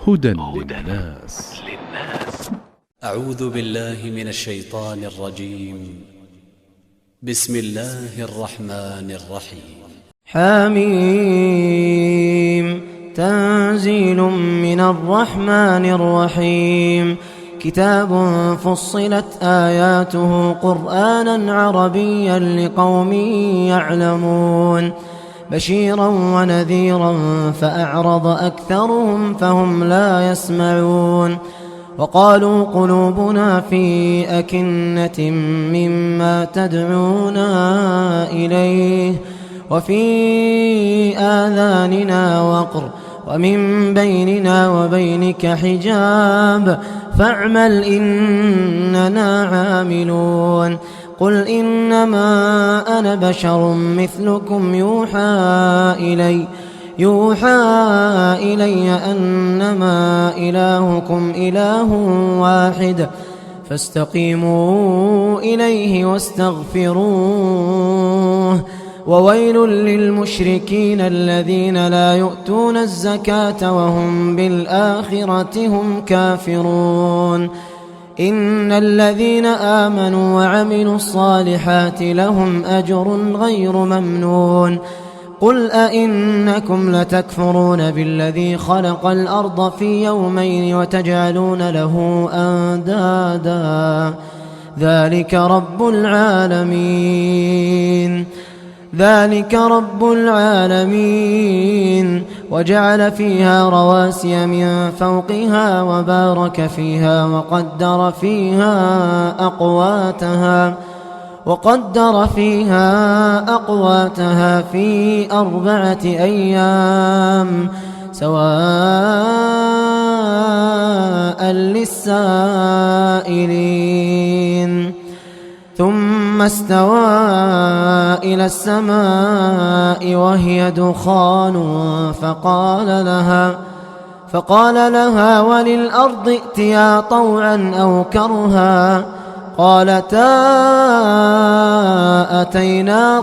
هدى للناس. أعوذ بالله من الشيطان الرجيم. بسم الله الرحمن الرحيم. حميم تنزيل من الرحمن الرحيم. كتاب فصلت آياته قرآنا عربيا لقوم يعلمون بشيرا ونذيرا فأعرض أكثرهم فهم لا يسمعون وقالوا قلوبنا في أكنة مما تدعونا إليه وفي آذاننا وقر ومن بيننا وبينك حجاب فاعمل إننا عاملون. قل إنما أنا بشر مثلكم يوحى إلي أنما إلهكم إله واحد فاستقيموا إليه واستغفروه. وويل للمشركين الذين لا يؤتون الزكاة وهم بالآخرة هم كافرون. إن الذين آمنوا وعملوا الصالحات لهم أجر غير ممنون. قل أئنكم لتكفرون بالذي خلق الأرض في يومين وتجعلون له أندادا ذلك رب العالمين وجعل فيها رواسي من فوقها وبارك فيها وقدر فيها أقواتها في 4 أيام سواء للسائلين. ثم استوى إلى السماء وهي دخان فقال لها وللأرض ائتيا طوعا أو كرها قالتا أتينا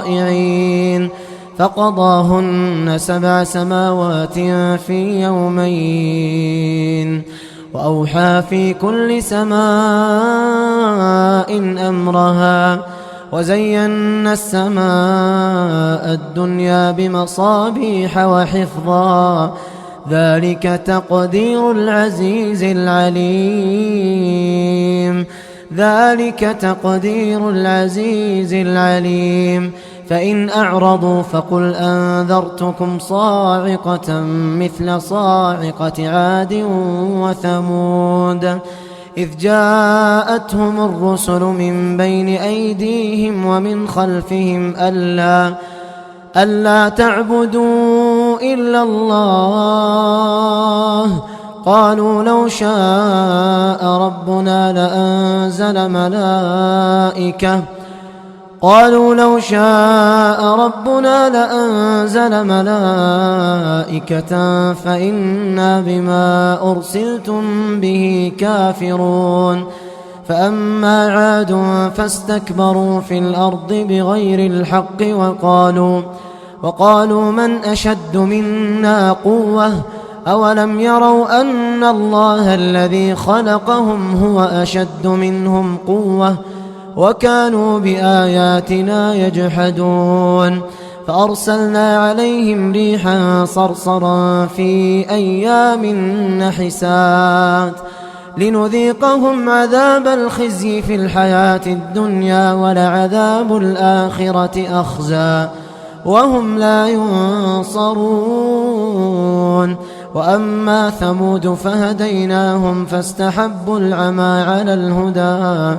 طائعين. فقضاهن 7 سماوات في يومين وأوحى في كل سماء أمرها وزينا السماء الدنيا بمصابيح وحفظا ذلك تقدير العزيز العليم. فإن أعرضوا فقل أنذرتكم صاعقة مثل صاعقة عاد وثمود إذ جاءتهم الرسل من بين أيديهم ومن خلفهم ألا تعبدوا إلا الله قالوا لو شاء ربنا لأنزل ملائكة فإنا بما أرسلتم به كافرون. فأما عاد فاستكبروا في الأرض بغير الحق وقالوا من أشد منا قوة أولم يروا أن الله الذي خلقهم هو أشد منهم قوة وكانوا بآياتنا يجحدون. فأرسلنا عليهم ريحا صرصرا في أيام نحسات لنذيقهم عذاب الخزي في الحياة الدنيا ولعذاب الآخرة أخزى وهم لا ينصرون. وأما ثمود فهديناهم فاستحبوا العمى على الهدى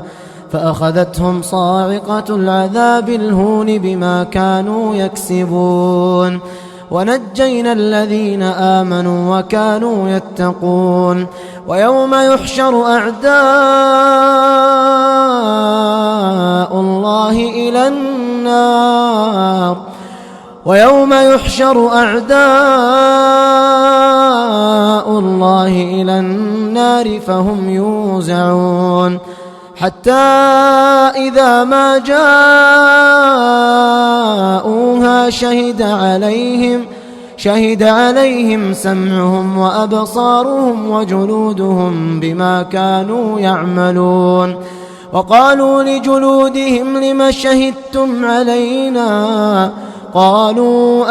فأخذتهم صاعقة العذاب الهون بما كانوا يكسبون ونجينا الذين آمنوا وكانوا يتقون. ويوم يحشر أعداء الله إلى النار فهم يوزعون حتى إذا ما جاءوها شهد عليهم سمعهم وأبصارهم وجلودهم بما كانوا يعملون. وقالوا لجلودهم لم شهدتم علينا؟ قالوا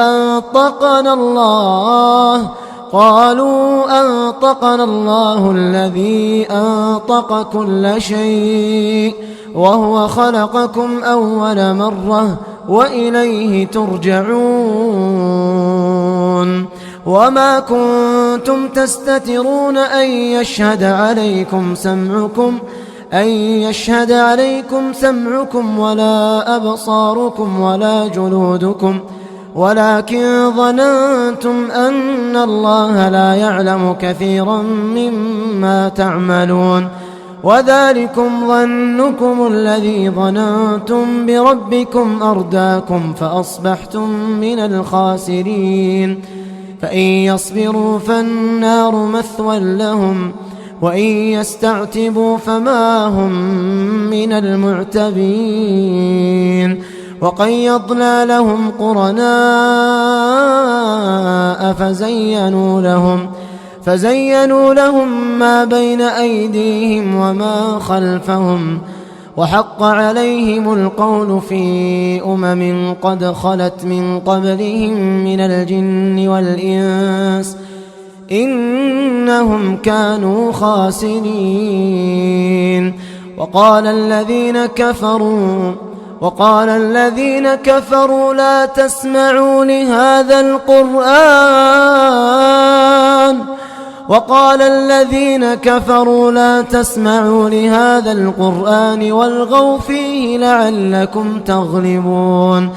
أنطقنا الله الذي أنطق كل شيء وهو خلقكم أول مرة وإليه ترجعون. وما كنتم تستترون أن يشهد عليكم سمعكم ولا أبصاركم ولا جلودكم ولكن ظننتم أن الله لا يعلم كثيرا مما تعملون. وذلكم ظنكم الذي ظننتم بربكم أرداكم فأصبحتم من الخاسرين. فإن يصبروا فالنار مثوى لهم وإن يستعتبوا فما هم من المعتبين. وقيضنا لهم قرناء فزينوا لهم ما بين أيديهم وما خلفهم وحق عليهم القول في قد خلت من قبلهم من الجن والإنس إنهم كانوا خاسرين. وقال الذين كفروا لا تسمعوا لهذا القرآن والغوا فيه لعلكم تغلبون.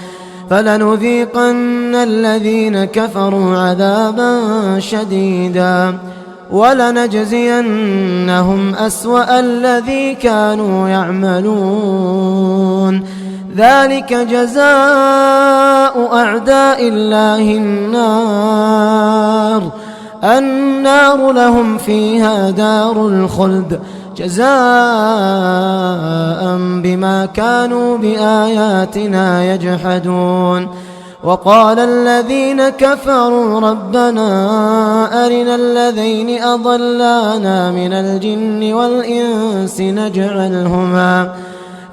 فلنذيقن الذين كفروا عذابا شديدا ولنجزينهم أسوأ الذي كانوا يعملون. ذلك جزاء أعداء الله النار لهم فيها دار الخلد جزاء بما كانوا بآياتنا يجحدون. وقال الذين كفروا ربنا أرنا الذين أضلانا من الجن والإنس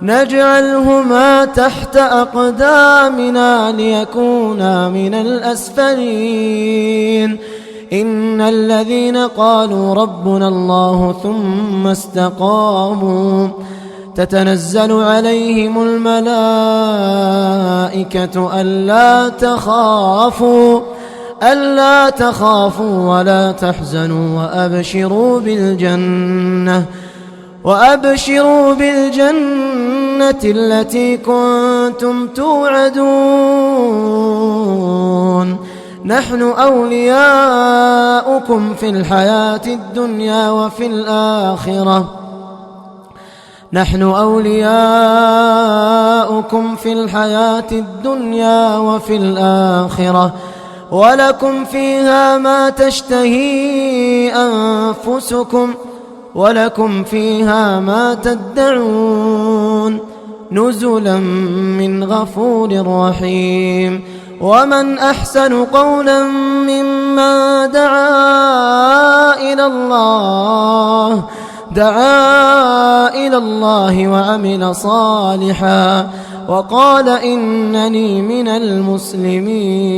نجعلهما تحت أقدامنا ليكونا من الأسفلين. إن الذين قالوا ربنا الله ثم استقاموا تتنزل عليهم الملائكة ألا تخافوا ولا تحزنوا وأبشروا بالجنة التي كنتم توعدون. نحن أولياؤكم في الحياة الدنيا وفي الآخرة ولكم فيها ما تشتهي أنفسكم ولكم فيها ما تدعون نزلا من غفور رحيم. ومن أحسن قولا ممن دعا إلى الله وعمل صالحا وقال إنني من المسلمين.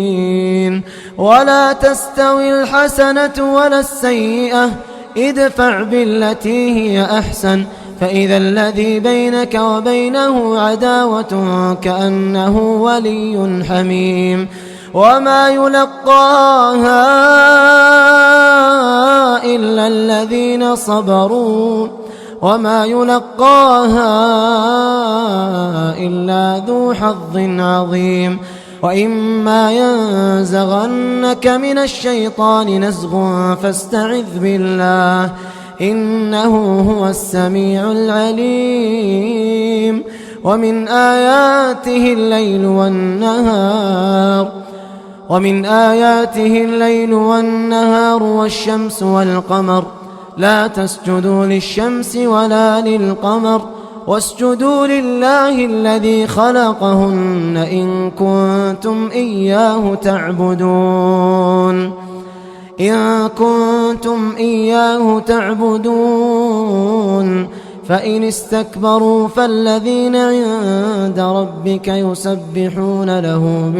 ولا تستوي الحسنة ولا السيئة ادفع بالتي هي أحسن فإذا الذي بينك وبينه عداوة كأنه ولي حميم. وما يلقاها إلا الذين صبروا وما يلقاها إلا ذو حظ عظيم. وإما ينزغنك من الشيطان نزغ فاستعذ بالله إنه هو السميع العليم. ومن آياته الليل والنهار والشمس والقمر لا تسجدوا للشمس ولا للقمر واسجدوا لله الذي خلقهن إن كنتم إياه تعبدون فإن استكبروا فالذين عند ربك يسبحون له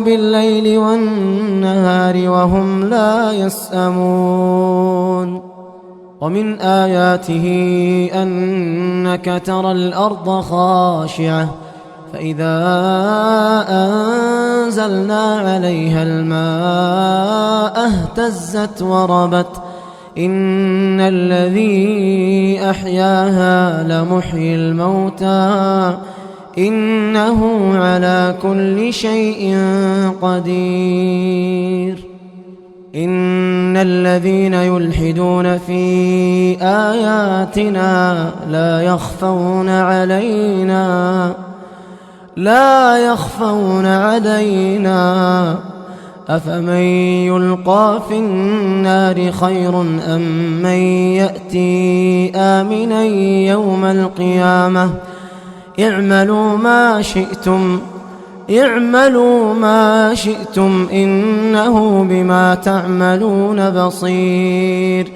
بالليل والنهار وهم لا يسأمون. ومن آياته أنك ترى الأرض خاشعة فإذا أنزلنا عليها الماء اهتزت وربت إن الذي أحياها لمحيي الموتى إنه على كل شيء قدير. إن الذين يلحدون في آياتنا لا يخفون علينا أفمن يلقى في النار خير أم من يأتي آمنا يوم القيامة اعملوا ما شئتم إنه بما تعملون بصير.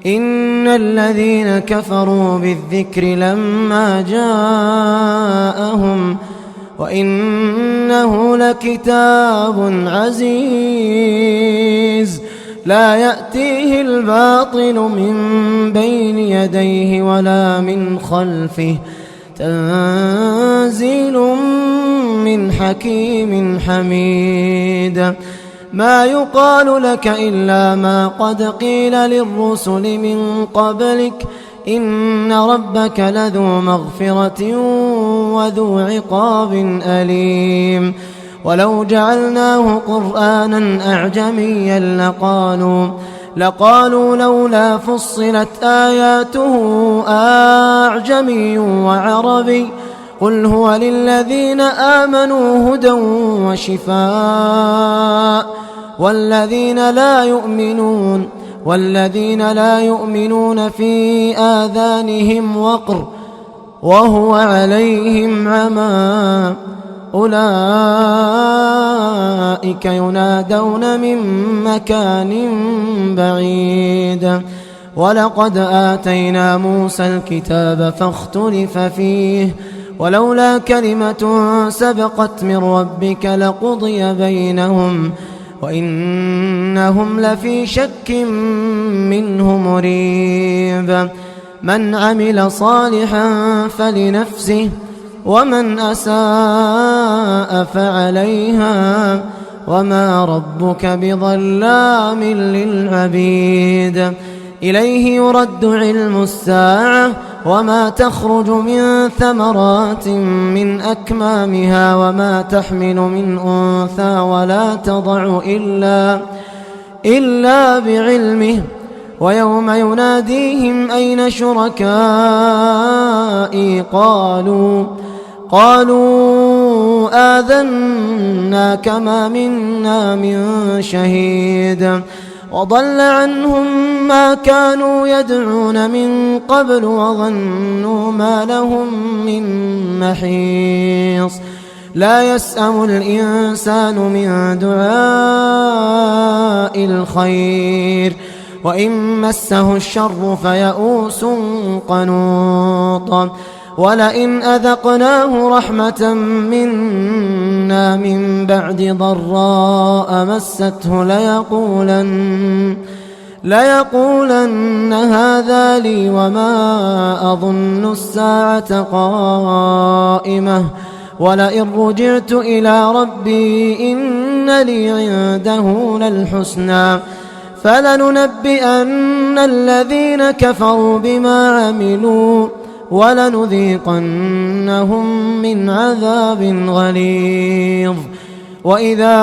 إن الذين كفروا بالذكر لما جاءهم وإنه لكتاب عزيز لا يأتيه الباطل من بين يديه ولا من خلفه تنزيل من حكيم حميد. ما يقال لك إلا ما قد قيل للرسل من قبلك إن ربك لذو مغفرة وذو عقاب أليم. ولو جعلناه قرآنا أعجميا لقالوا لولا فصلت آياته أعجمي وعربي قل هو للذين آمنوا هدى وشفاء والذين لا يؤمنون في آذانهم وقر وهو عليهم عمى أولئك ينادون من مكان بعيد. ولقد آتينا موسى الكتاب فاختلف فيه ولولا كلمة سبقت من ربك لقضي بينهم وإنهم لفي شك منه مريب. من عمل صالحا فلنفسه ومن أساء فعليها وما ربك بظلام للعبيد. إليه يرد علم الساعة وما تخرج من ثمرات من أكمامها وما تحمل من أنثى ولا تضع إلا بعلمه ويوم يناديهم أين شركائي قالوا آذناك ما منا من شهيد وضل عنهم ما كانوا يدعون من قبل وظنوا ما لهم من محيص. لا يسأم الإنسان من دعاء الخير وإن مسه الشر فيئوس قنوط. ولئن أذقناه رحمة منا من بعد ضراء مسته ليقولن هذا لي وما أظن الساعة قائمة ولئن رجعت إلى ربي إن لي عنده للحسنى فلننبئن الذين كفروا بما عملوا ولنذيقنهم من عذاب غليظ. وإذا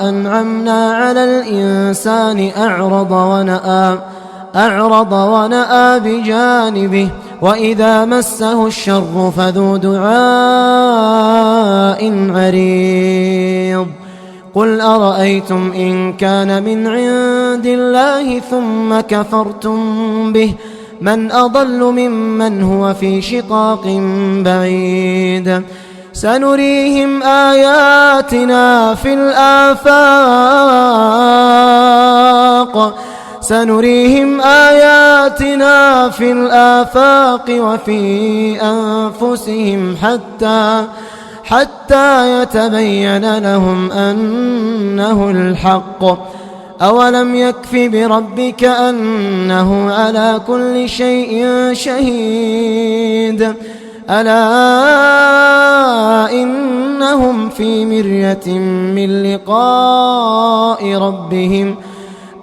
أنعمنا على الإنسان أعرض ونأى بجانبه وإذا مسه الشر فذو دعاء عريض. قل أرأيتم إن كان من عند الله ثم كفرتم به من أضل ممن هو في شقاق بعيد سنريهم آياتنا في الآفاق وفي أنفسهم حتى يتبين لهم أنه الحق أولم يكف بربك أنه على كل شيء شهيد ألا إنهم في مرية من لقاء ربهم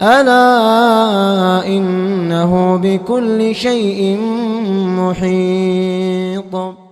ألا إنه بكل شيء محيط.